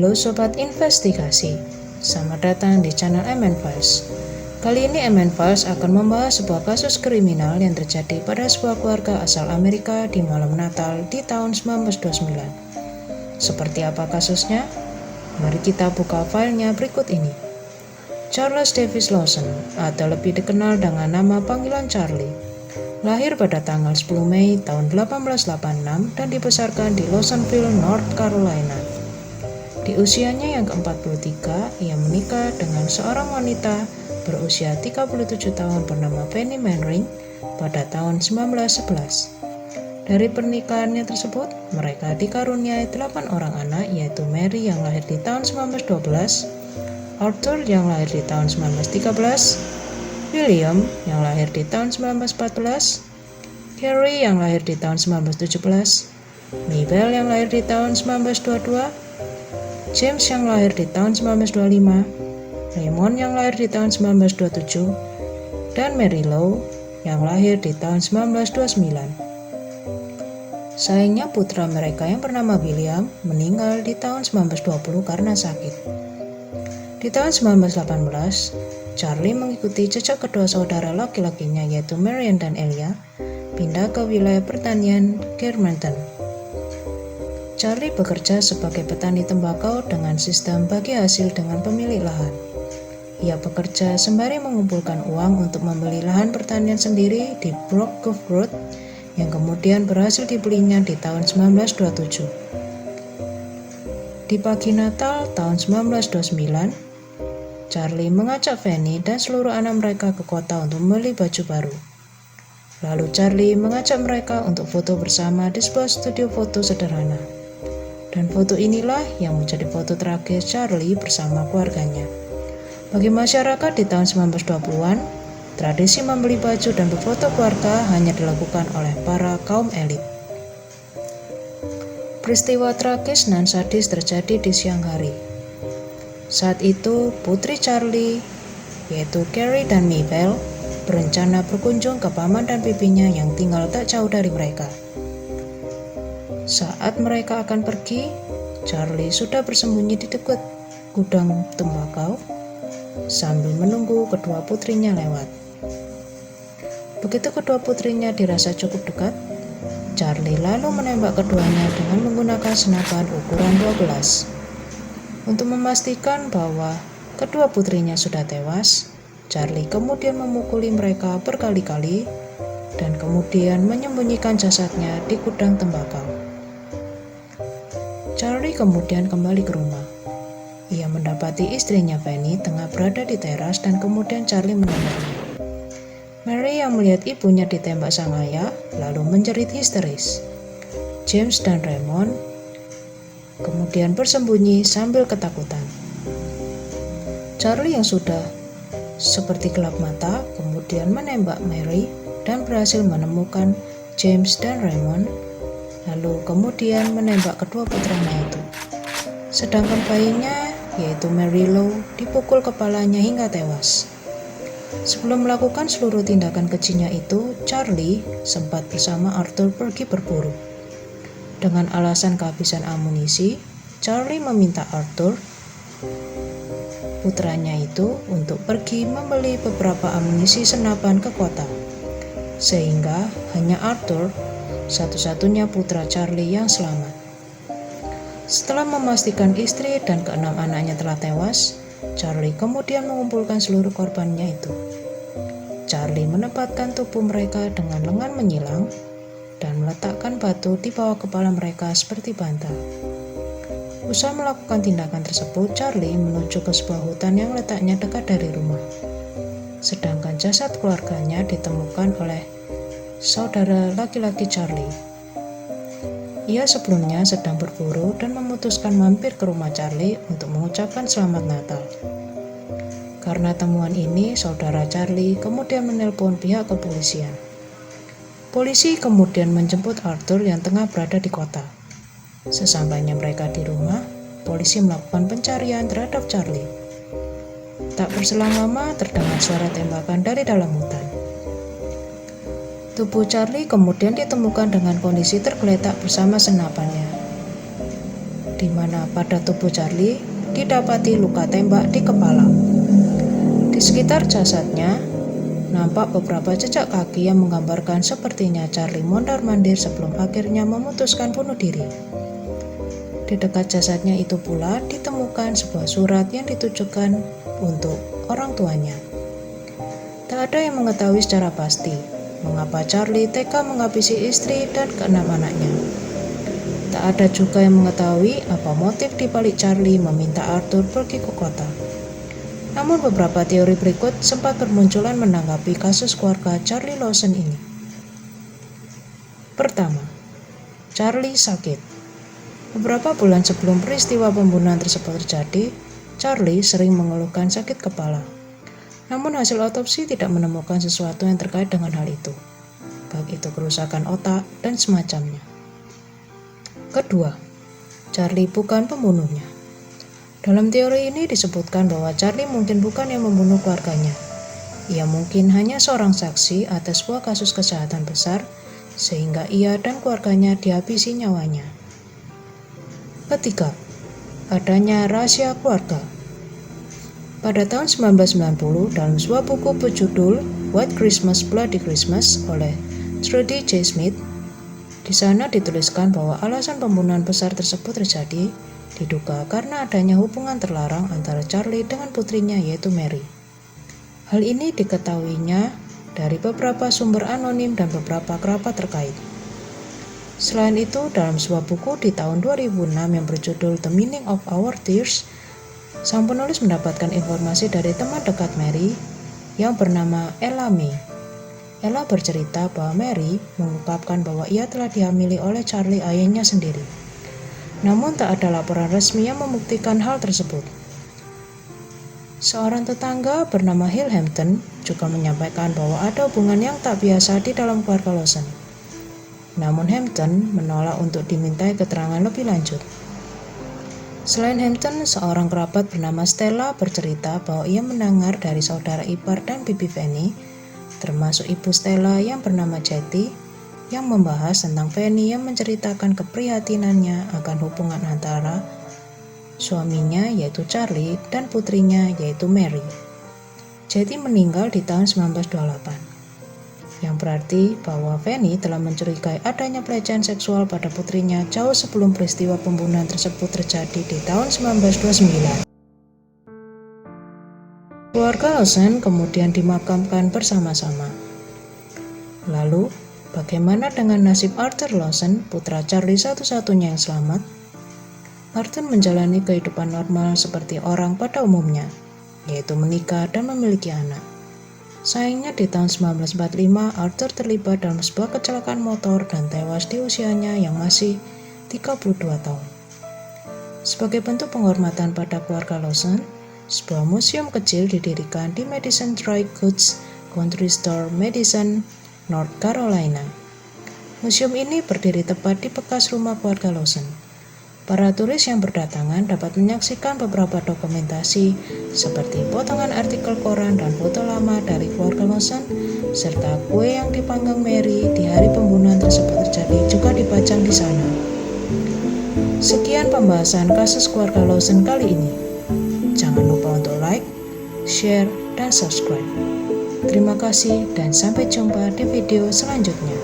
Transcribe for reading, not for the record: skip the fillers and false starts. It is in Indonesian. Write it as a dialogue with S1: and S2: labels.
S1: Halo Sobat Investigasi, selamat datang di channel MN Files. Kali ini MN Files akan membahas sebuah kasus kriminal yang terjadi pada sebuah keluarga asal Amerika di malam Natal di tahun 1929. Seperti apa kasusnya? Mari kita buka filenya berikut ini. Charles Davis Lawson, atau lebih dikenal dengan nama panggilan Charlie, lahir pada tanggal 10 Mei tahun 1886 dan dibesarkan di Lawsonville, North Carolina. Di usianya yang ke-43, ia menikah dengan seorang wanita berusia 37 tahun bernama Penny Manring pada tahun 1911. Dari pernikahannya tersebut, mereka dikaruniai 8 orang anak, yaitu Mary yang lahir di tahun 1912, Arthur yang lahir di tahun 1913, William yang lahir di tahun 1914, Carrie yang lahir di tahun 1917, Mabel yang lahir di tahun 1922, James yang lahir di tahun 1925, Raymond yang lahir di tahun 1927, dan Mary Lou yang lahir di tahun 1929. Sayangnya putra mereka yang bernama William meninggal di tahun 1920 karena sakit. Di tahun 1918, Charlie mengikuti jejak kedua saudara laki-lakinya yaitu Marian dan Elia pindah ke wilayah pertanian Germantown. Charlie bekerja sebagai petani tembakau dengan sistem bagi hasil dengan pemilik lahan. Ia bekerja sembari mengumpulkan uang untuk membeli lahan pertanian sendiri di Brook Cove Road yang kemudian berhasil dibelinya di tahun 1927. Di pagi Natal tahun 1929, Charlie mengajak Fanny dan seluruh anak mereka ke kota untuk membeli baju baru. Lalu Charlie mengajak mereka untuk foto bersama di sebuah studio foto sederhana. Dan foto inilah yang menjadi foto terakhir Charlie bersama keluarganya. Bagi masyarakat di tahun 1920-an, tradisi membeli baju dan berfoto keluarga hanya dilakukan oleh para kaum elit. Peristiwa tragis dan sadis terjadi di siang hari. Saat itu, putri Charlie, yaitu Carrie dan Mabel, berencana berkunjung ke paman dan bibinya yang tinggal tak jauh dari mereka. Saat mereka akan pergi, Charlie sudah bersembunyi di dekat gudang tembakau sambil menunggu kedua putrinya lewat. Begitu kedua putrinya dirasa cukup dekat, Charlie lalu menembak keduanya dengan menggunakan senapan ukuran 12. Untuk memastikan bahwa kedua putrinya sudah tewas, Charlie kemudian memukuli mereka berkali-kali dan kemudian menyembunyikan jasadnya di gudang tembakau. Charlie kemudian kembali ke rumah. Ia mendapati istrinya Fanny tengah berada di teras dan kemudian Charlie menembaknya. Mary yang melihat ibunya ditembak sang ayah lalu menjerit histeris. James dan Raymond kemudian bersembunyi sambil ketakutan. Charlie yang sudah seperti gelap mata kemudian menembak Mary dan berhasil menemukan James dan Raymond, lalu kemudian menembak kedua putranya itu. Sedangkan bayinya, yaitu Mary Lou, dipukul kepalanya hingga tewas. Sebelum melakukan seluruh tindakan kejinya itu, Charlie sempat bersama Arthur pergi berburu. Dengan alasan kehabisan amunisi, Charlie meminta Arthur, putranya itu, untuk pergi membeli beberapa amunisi senapan ke kota. Sehingga hanya Arthur, satu-satunya putra Charlie yang selamat. Setelah memastikan istri dan keenam anaknya telah tewas, Charlie kemudian mengumpulkan seluruh korbannya itu. Charlie menempatkan tubuh mereka dengan lengan menyilang dan meletakkan batu di bawah kepala mereka seperti bantal. Usai melakukan tindakan tersebut, Charlie menuju ke sebuah hutan yang letaknya dekat dari rumah. Sedangkan jasad keluarganya ditemukan oleh saudara laki-laki Charlie. Ia sebelumnya sedang berburu dan memutuskan mampir ke rumah Charlie untuk mengucapkan selamat Natal. Karena temuan ini, saudara Charlie kemudian menelpon pihak kepolisian. Polisi kemudian menjemput Arthur yang tengah berada di kota. Sesampainya mereka di rumah, polisi melakukan pencarian terhadap Charlie. Tak berselang lama, terdengar suara tembakan dari dalam hutan. Tubuh Charlie kemudian ditemukan dengan kondisi tergeletak bersama senapannya. di mana pada tubuh Charlie didapati luka tembak di kepala. Di sekitar jasadnya nampak beberapa jejak kaki yang menggambarkan sepertinya Charlie mondar-mandir sebelum akhirnya memutuskan bunuh diri. Di dekat jasadnya itu pula ditemukan sebuah surat yang ditujukan untuk orang tuanya. Tak ada yang mengetahui secara pasti mengapa Charlie tega menghabisi istri dan keenam anaknya. Tak ada juga yang mengetahui apa motif di balik Charlie meminta Arthur pergi ke kota. Namun beberapa teori berikut sempat bermunculan menanggapi kasus keluarga Charlie Lawson ini. Pertama, Charlie sakit. Beberapa bulan sebelum peristiwa pembunuhan tersebut terjadi, Charlie sering mengeluhkan sakit kepala. Namun hasil otopsi tidak menemukan sesuatu yang terkait dengan hal itu, baik itu kerusakan otak dan semacamnya. Kedua, Charlie bukan pembunuhnya. Dalam teori ini disebutkan bahwa Charlie mungkin bukan yang membunuh keluarganya. Ia mungkin hanya seorang saksi atas sebuah kasus kejahatan besar, sehingga ia dan keluarganya dihabisi nyawanya. Ketiga, adanya rahasia keluarga. Pada tahun 1990, dalam sebuah buku berjudul White Christmas, Bloody Christmas oleh Trudy J. Smith, di sana dituliskan bahwa alasan pembunuhan besar tersebut terjadi diduga karena adanya hubungan terlarang antara Charlie dengan putrinya yaitu Mary. Hal ini diketahuinya dari beberapa sumber anonim dan beberapa kerabat terkait. Selain itu, dalam sebuah buku di tahun 2006 yang berjudul The Meaning of Our Tears, sang penulis mendapatkan informasi dari teman dekat Mary yang bernama Ella May. Ella bercerita bahwa Mary mengungkapkan bahwa ia telah dihamili oleh Charlie ayahnya sendiri. Namun tak ada laporan resmi yang membuktikan hal tersebut. Seorang tetangga bernama Hill Hampton juga menyampaikan bahwa ada hubungan yang tak biasa di dalam keluarga Lawson. Namun Hampton menolak untuk dimintai keterangan lebih lanjut. Selain Hampton, seorang kerabat bernama Stella bercerita bahwa ia mendengar dari saudara ipar dan bibi Fanny, termasuk ibu Stella yang bernama Jetty, yang membahas tentang Fanny yang menceritakan keprihatinannya akan hubungan antara suaminya yaitu Charlie dan putrinya yaitu Mary. Jetty meninggal di tahun 1928, yang berarti bahwa Fanny telah mencurigai adanya pelecehan seksual pada putrinya jauh sebelum peristiwa pembunuhan tersebut terjadi di tahun 1929. Keluarga Lawson kemudian dimakamkan bersama-sama. Lalu, bagaimana dengan nasib Arthur Lawson, putra Charlie satu-satunya yang selamat? Arthur menjalani kehidupan normal seperti orang pada umumnya, yaitu menikah dan memiliki anak. Sayangnya di tahun 1945, Arthur terlibat dalam sebuah kecelakaan motor dan tewas di usianya yang masih 32 tahun. Sebagai bentuk penghormatan pada keluarga Lawson, sebuah museum kecil didirikan di Madison Dry Goods Country Store, Madison, North Carolina. Museum ini berdiri tepat di bekas rumah keluarga Lawson. Para turis yang berdatangan dapat menyaksikan beberapa dokumentasi seperti potongan artikel koran dan foto lama dari keluarga Lawson, serta kue yang dipanggang Mary di hari pembunuhan tersebut terjadi juga dipajang di sana. Sekian pembahasan kasus keluarga Lawson kali ini. Jangan lupa untuk like, share, dan subscribe. Terima kasih dan sampai jumpa di video selanjutnya.